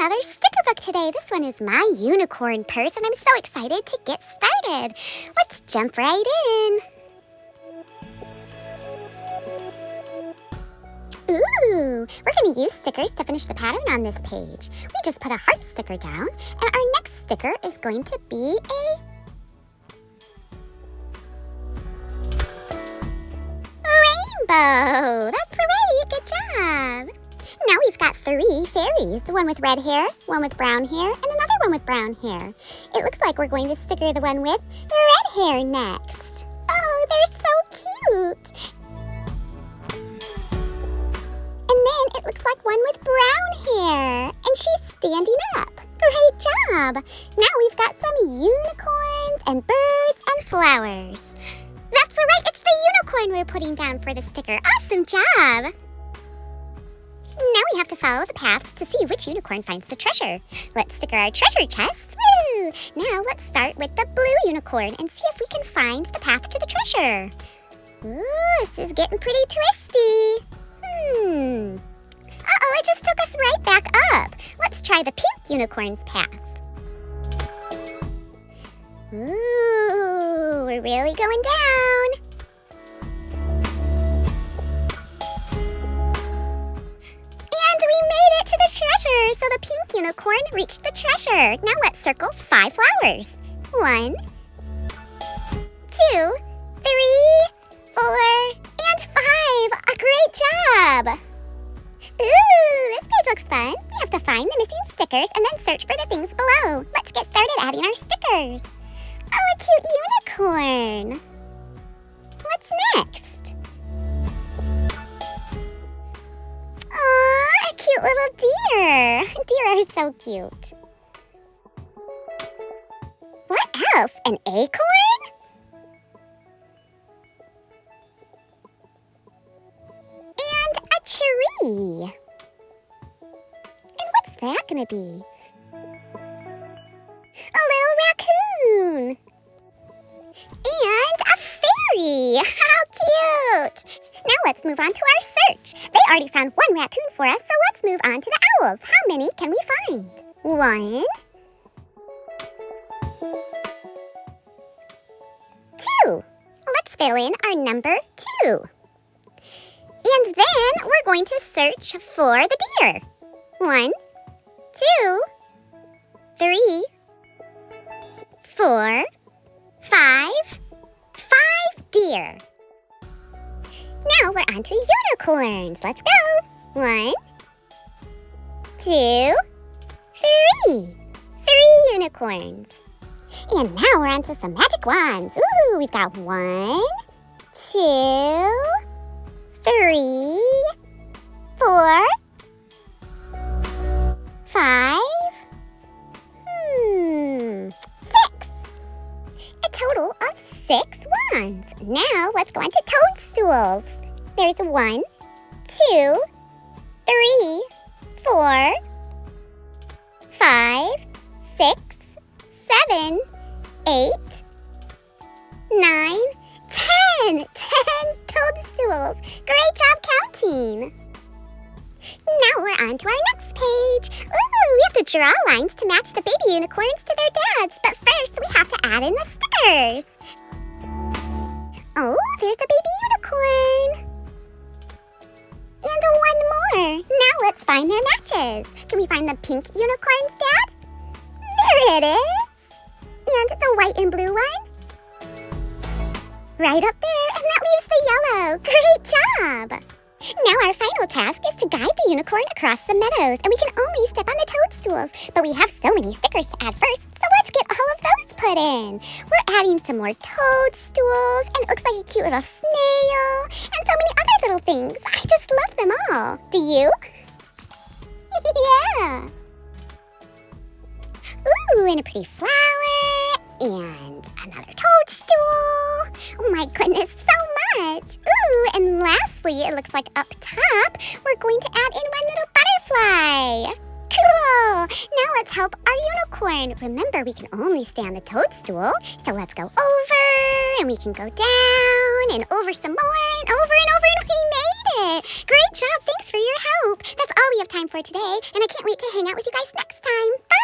another sticker book today. This one is my unicorn purse, and I'm so excited to get started. Let's jump right in. Ooh, we're going to use stickers to finish the pattern on this page. We just put a heart sticker down, and our next sticker is going to be a rainbow. That's right, good job. Now we've got 3 fairies, one with red hair, one with brown hair, and another one with brown hair. It looks like we're going to sticker the one with red hair next. Oh, they're so cute. And then it looks like one with brown hair, and she's standing up. Great job. Now we've got some unicorns and birds and flowers. That's right, it's the unicorn we're putting down for the sticker. Awesome job. Now we have to follow the paths to see which unicorn finds the treasure. Let's sticker our treasure chest. Woo! Now let's start with the blue unicorn and see if we can find the path to the treasure. Ooh, this is getting pretty twisty. Uh-oh, it just took us right back up. Let's try the pink unicorn's path. Ooh, we're really going down. We made it to the treasure, so the pink unicorn reached the treasure. Now let's circle 5 flowers. 1, 2, 3, 4, and 5. A great job. Ooh, this page looks fun. We have to find the missing stickers and then search for the things below. Let's get started adding our stickers. Oh, a cute unicorn. What's next? Aw, a cute little deer. Deer are so cute. What else? An acorn? And a tree. And what's that gonna be? A little raccoon. And a fairy. How cute. Now let's move on to our search. They already found 1 raccoon for us, so let's move on to the owls. How many can we find? 1, 2. Let's fill in our number 2. And then we're going to search for the deer. 1, 2, 3, 4, 5. 5 deer. Now we're on to unicorns. Let's go. 1, 2, 3. 3 unicorns. And now we're on to some magic wands. Ooh, we've got 1, 2, 3, 4, 5. 6. A total of 6 wands. Now let's go on to toadstools. There's 1, 2, 3, 4, 5, 6, 7, 8, 9, 10. 10 toadstools. Great job counting. Now we're on to our next page. Ooh, we have to draw lines to match the baby unicorns to their dads. But first, we have to add in the stickers. Oh, there's a baby unicorn. And 1 more. Now let's find their matches. Can we find the pink unicorn's dad? There it is. And the white and blue one? Right up there, and that leaves the yellow. Great job. Now our final task is to guide the unicorn across the meadows, and we can only step on the toadstools. But we have so many stickers to add first, so let's get all of those put in. We're adding some more toadstools, and it looks like a cute little snail, and so many other little things. I just love them all. Do you? Yeah. Ooh, and a pretty flower, and another toadstool. Oh my goodness, so much. Ooh, and lastly, it looks like up top, we're going to add in 1 little butterfly. Cool. Now let's help our unicorn. Remember, we can only stay on the toadstool, so let's go over, and we can go down, and over some more, and over, and we made it. Great job. Thanks for your help. That's all we have time for today, and I can't wait to hang out with you guys next time. Bye!